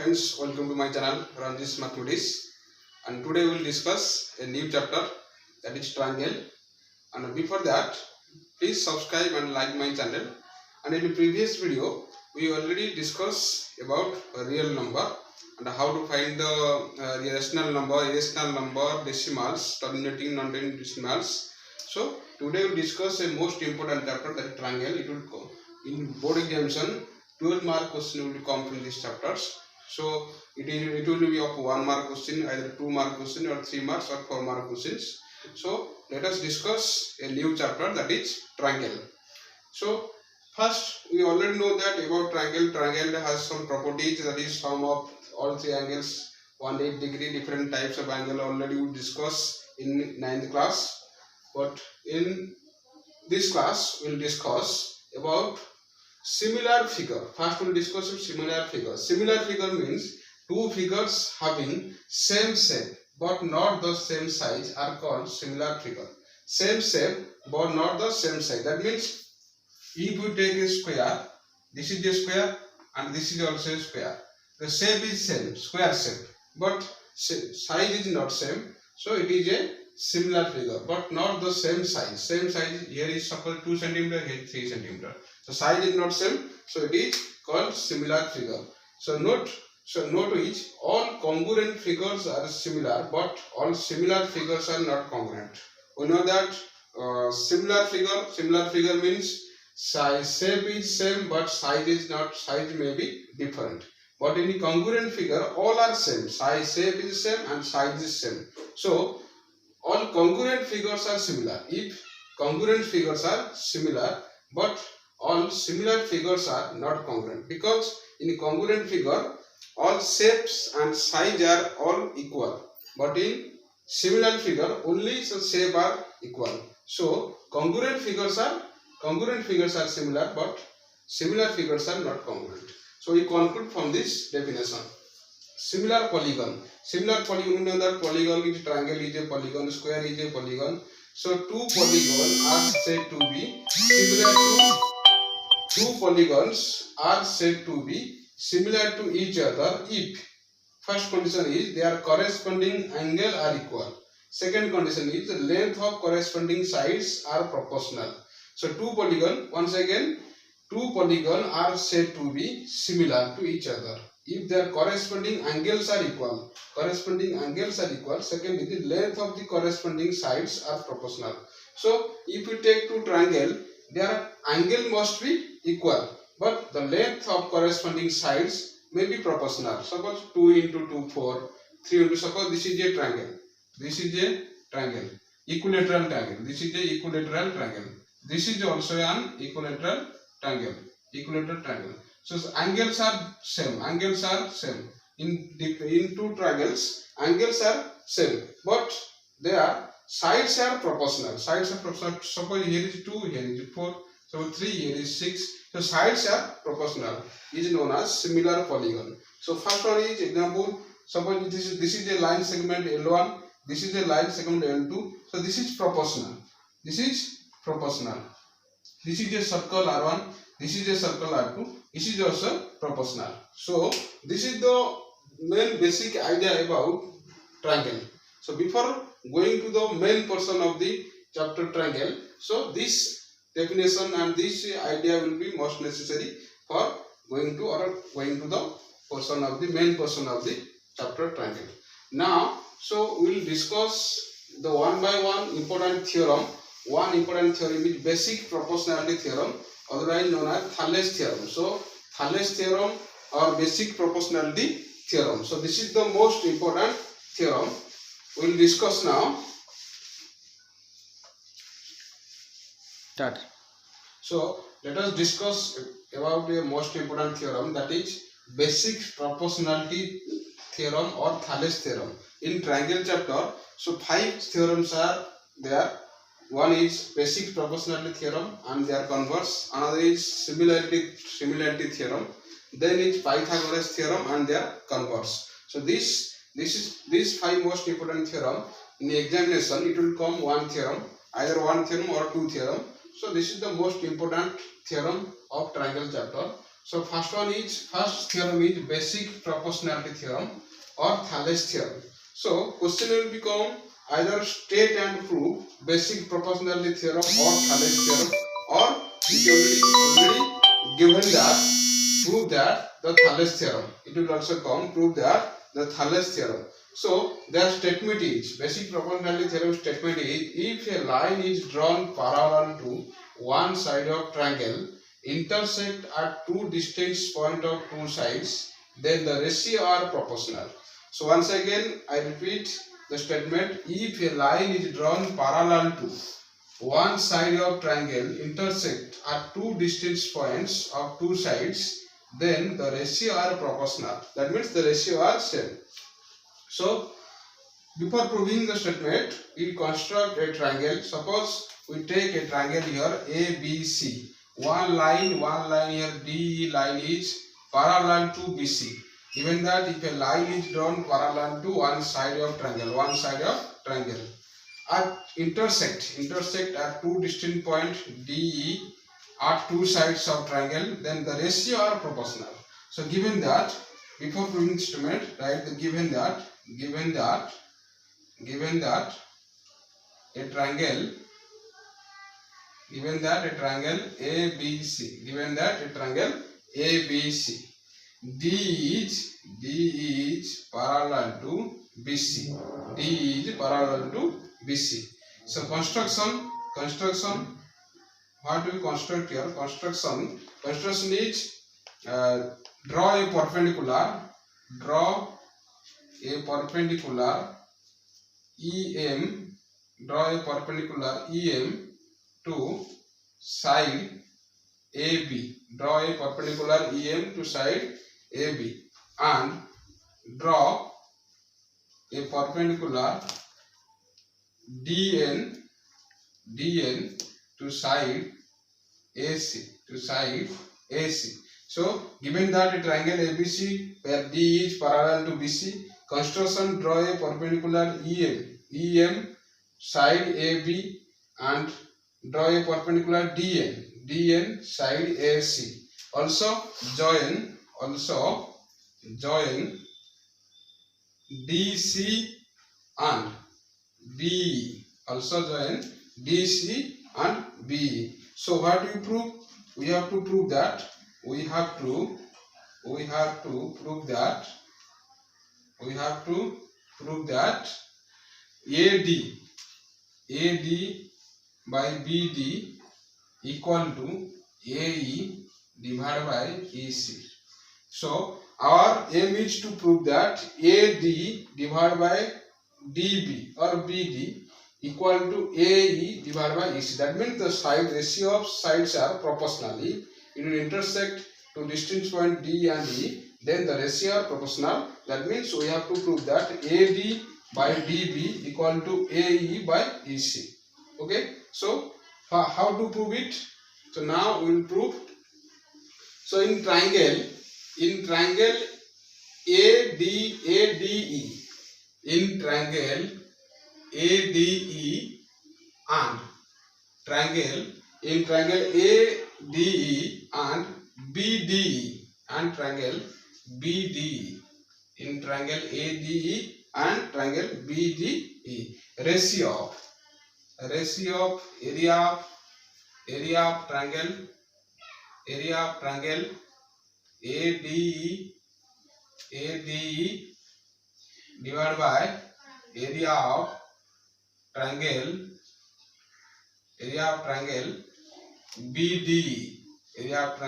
friends, welcome to my channel Ranjis Mathematics, and today we will discuss a new chapter, that is triangle. And before that, please subscribe and like my channel. And in the previous video we already discussed about a real number and how to find the rational number, decimals, terminating, non-terminating decimals. So today we will discuss a most important chapter, that is triangle. It will go in board examination. 12 mark question will come from these chapters. So it will be of 1 mark question, either 2 mark question or 3 marks or 4 mark questions. So let us discuss a new chapter, that is triangle. So first, we already know that about triangle. Triangle has some properties, that is sum of all three angles 180 degree. Different types of angle already we discussed in 9th class. But in this class we will discuss about similar figure. First we will discuss similar figure. Similar figure means two figures having same shape but not the same size are called similar figure. Same shape but not the same size. That means if we take a square, this is a square and this is also a square. The shape is same, square shape, but size is not same. So it is a similar figure but not the same size. Same size, here is suppose 2 cm, here 3 cm. So size is not same, so it is called similar figure. So note which all congruent figures are similar, but all similar figures are not congruent. We know that similar figure means size, shape is same but size is not, size may be different. But in congruent figure all are same, size, shape is same and size is same. So all congruent figures are similar. If congruent figures are similar but all similar figures are not congruent, because in congruent figure all shapes and size are all equal, but in similar figure only the shape are equal. So congruent figures are similar but similar figures are not congruent. So we conclude from this definition. Similar polygon. Similar polygon, you know that polygon is triangle is a polygon, square is a polygon. So two polygons are said to be similar to two polygons are said to be similar to each other if first condition is their corresponding angle are equal. Second condition is the length of corresponding sides are proportional. So two polygon, once again, two polygon are said to be similar to each other if their corresponding angles are equal. Corresponding angles are equal. Second is the length of the corresponding sides are proportional. So if we take two triangle, their angle must be equal, but the length of corresponding sides may be proportional. Suppose 2 into 2, 4, 3 into, suppose this is a triangle. This is a triangle, equilateral triangle. This is a equilateral triangle. This is also an equilateral triangle. Equilateral triangle. So angles are same. Angles are same. In two triangles, angles are same, but their sides are proportional. Sides are proportional. Suppose here is 2, here is 4, so 3, here is 6. So sides are proportional. Is known as similar polygon. So first one is example. Suppose this is a line segment L1. This is a line segment L2. So this is proportional. This is proportional. This is a circle R1. This is a circle R2. This is also proportional. So this is the main basic idea about triangle. So before going to the main portion of the chapter triangle, so this definition and this idea will be most necessary for going to the portion of the main portion of the chapter triangle. Now, so we will discuss the one by one important theorem. One important theorem is basic proportionality theorem, otherwise known as Thales theorem. So Thales theorem or basic proportionality theorem. So this is the most important theorem we will discuss now. Start. So let us discuss about the most important theorem, that is basic proportionality theorem or Thales theorem. In triangle chapter, so 5 theorems are there. One is basic proportionality theorem and their converse. Another is similarity theorem. Then is Pythagoras theorem and their converse. So these 5 most important theorem. In the examination, it will come one theorem, either one theorem or two theorem. So this is the most important theorem of triangle chapter. So first theorem is basic proportionality theorem or Thales theorem. So question will become either state and prove basic proportionality theorem or Thales theorem, or it already given that prove that the Thales theorem. It will also come prove that the Thales theorem. So their statement is, basic proportionality theorem statement is, if a line is drawn parallel to one side of triangle intersect at two distinct points of two sides, then the ratio are proportional. So once again I repeat the statement, if a line is drawn parallel to one side of triangle intersect at two distinct points of two sides, then the ratio are proportional. That means the ratio are same. So before proving the statement, we construct a triangle. Suppose we take a triangle here ABC. One line here, D line is parallel to BC. Given that if a line is drawn parallel to one side of triangle, at intersect at two distinct points DE at two sides of triangle, then the ratio are proportional. So given that, before proving statement, write the given that a triangle ABC, D is parallel to BC. So construction, what do we construct here? Construction is draw a perpendicular EM to side AB. Draw a perpendicular EM to side AB and draw a perpendicular DN to side AC. So given that a triangle ABC where D is parallel to BC, construction draw a perpendicular EM side AB and draw a perpendicular DN side AC. Also join DC and BE. So what do we prove? We have to prove that AD by BD equal to AE divided by EC. So our aim is to prove that AD divided by DB or BD equal to AE divided by EC. That means the side ratio of sides are proportional. If it will intersect to distinct point D and E, then the ratio are proportional. That means we have to prove that AD by DB equal to AE by EC. Okay, so how to prove it? So now we will prove. So in triangle ADE, in triangle ADE and triangle ADE and BDE and triangle BDE, in triangle ADE and triangle BDE, ratio of area of triangle ADE divided by area of triangle BDE, area of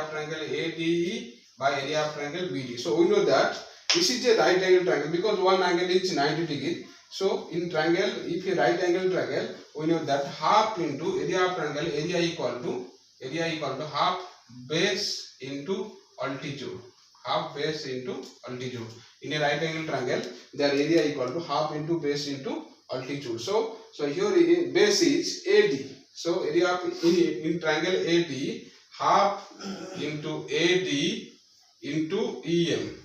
triangle ADE by area of triangle BD. So we know that this is a right angle triangle because one angle is 90 degree. So in triangle, if a right angle triangle, we know that half into area of triangle, area equal to half base into altitude. In a right angle triangle, their area equal to half into base into altitude. So here base is AD. So area in triangle AD, half into AD into EM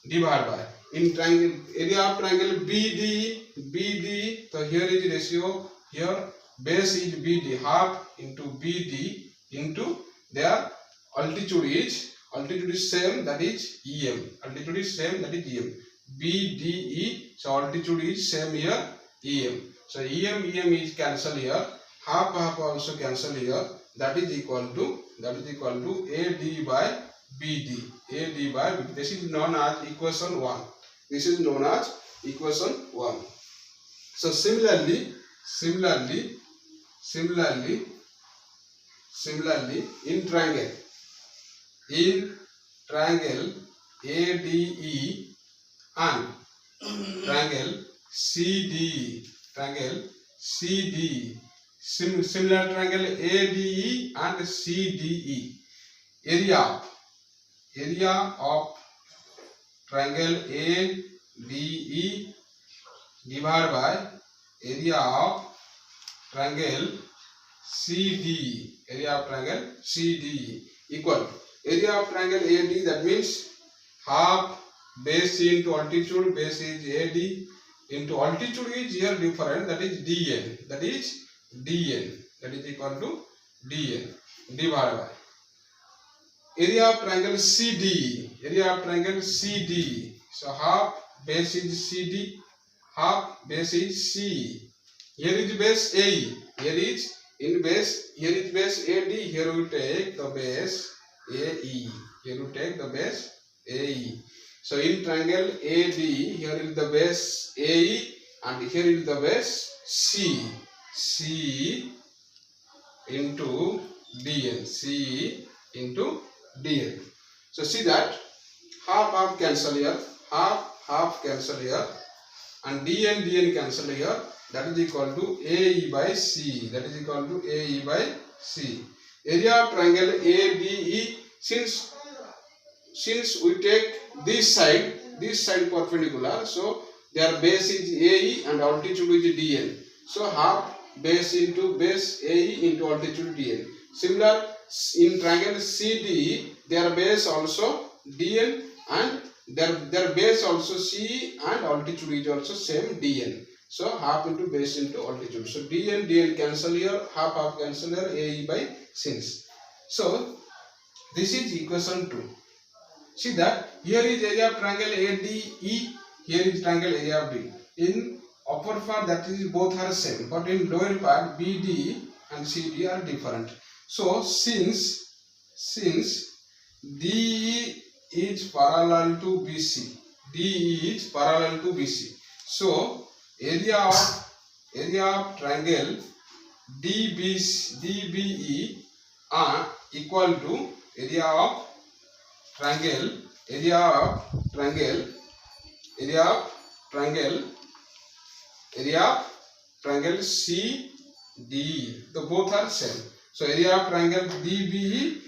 divided by, in triangle area of triangle BD. So here is ratio, here base is BD, half into BD into their altitude is same, that is EM. Altitude is same, that is EM. BDE, so altitude is same here, EM. So EM is cancel here, half also cancel here. That is equal to AD by BD. AD by BD. This is known as equation 1. This is known as equation 1. So similarly, in triangle ADE and triangle CDE, similar triangle ADE and CDE, area of triangle ADE divided by area of triangle CDE, equal area of triangle AD, that means half base into altitude, base is AD into altitude is here different, that is DN, that is equal to DN divided by area of triangle CDE, so half base is CD, half base is CE. Here is base AE, here is base AD, here we take the base AE, So in triangle AD, here is the base AE and here is the base C into DN, So see that half cancel here, half cancel here, and DN cancel here. That is equal to AE by C. Area of triangle ADE, since we take this side perpendicular, so their base is AE and altitude is DN. So half base into base AE into altitude DN. Similar in triangle CDE, their base also DN and their base also CE and altitude is also same DN. So half into base into altitude. So DN cancel here, half cancel here, AE by since. So this is equation 2. See that here is area of triangle ADE, here is triangle area of B. In upper part, that is both are same, but in lower part BD and CD are different. So since DE is parallel to BC, so area of triangle DBE are equal to area of triangle CDE. The both are same. So area of triangle DBE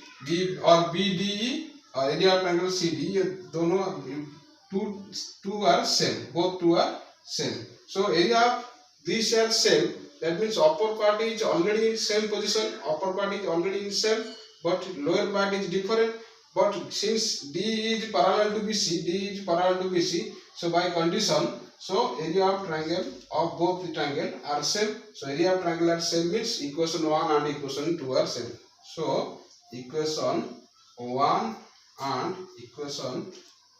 or BDE or area of triangle CDE, two are same. Both two are same. So area of these are same. That means upper part is already in same position. But lower part is different. But since D is parallel to BC, so by condition, so area of triangle of both the triangle are same. So area of triangle are same means equation 1 and equation 2 are same. So equation 1 and equation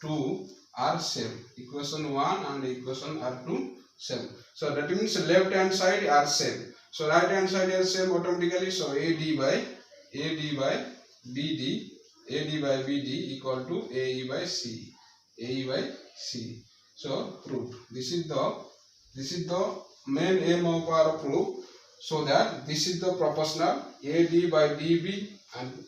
2 are same. Equation 1 and equation are 2 same. So that means left hand side are same. So right hand side are same automatically. So AD by BD equal to AE by C. So proved. This is the main aim of our proof. So that this is the proportional AD by DB and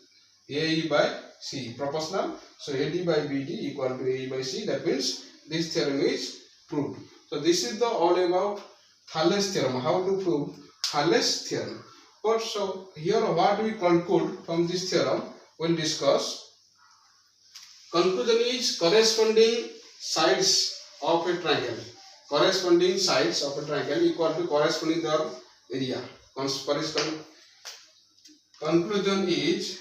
AE by C. Proportional. So AD by BD equal to AE by C. That means this theorem is proved. So this is the all about Thales theorem. How to prove Thales theorem. But so here what we conclude from this theorem, we'll discuss. Conclusion is corresponding sides of a triangle. Corresponding sides of a triangle equal to corresponding their area. Conclusion is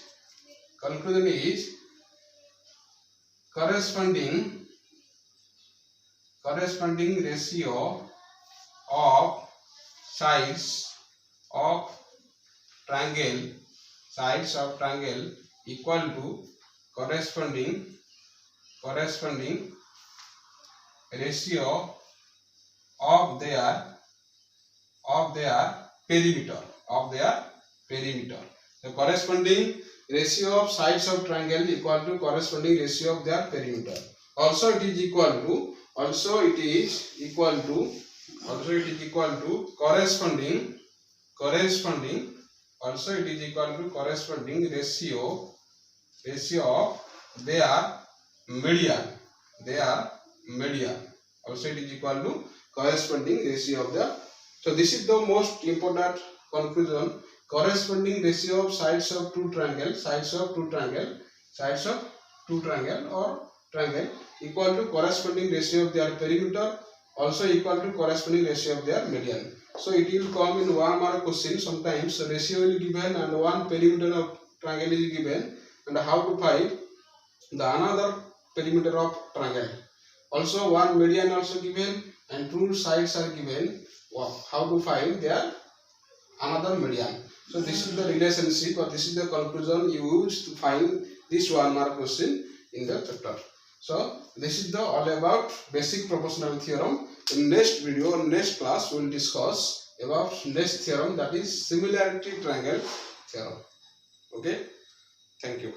corresponding ratio of sides of triangle, sides of triangle equal to corresponding ratio of their perimeter. The corresponding ratio of sides of triangle equal to corresponding ratio of their perimeter. Also it is equal to corresponding ratio of their median. Also it is equal to corresponding ratio of the. So this is the most important conclusion. Corresponding ratio of sides of two triangle or triangle equal to corresponding ratio of their perimeter, also equal to corresponding ratio of their median. So it will come in 1 mark question. Sometimes ratio will be given and one perimeter of triangle is given, and how to find the another perimeter of triangle. Also one median also given and two sides are given. How to find their another median. So this is the relationship, or this is the conclusion you use to find this 1 mark question in the chapter. So this is the all about basic proportional theorem. In next video, next class, we will discuss about next theorem, that is similarity triangle theorem. Okay, thank you.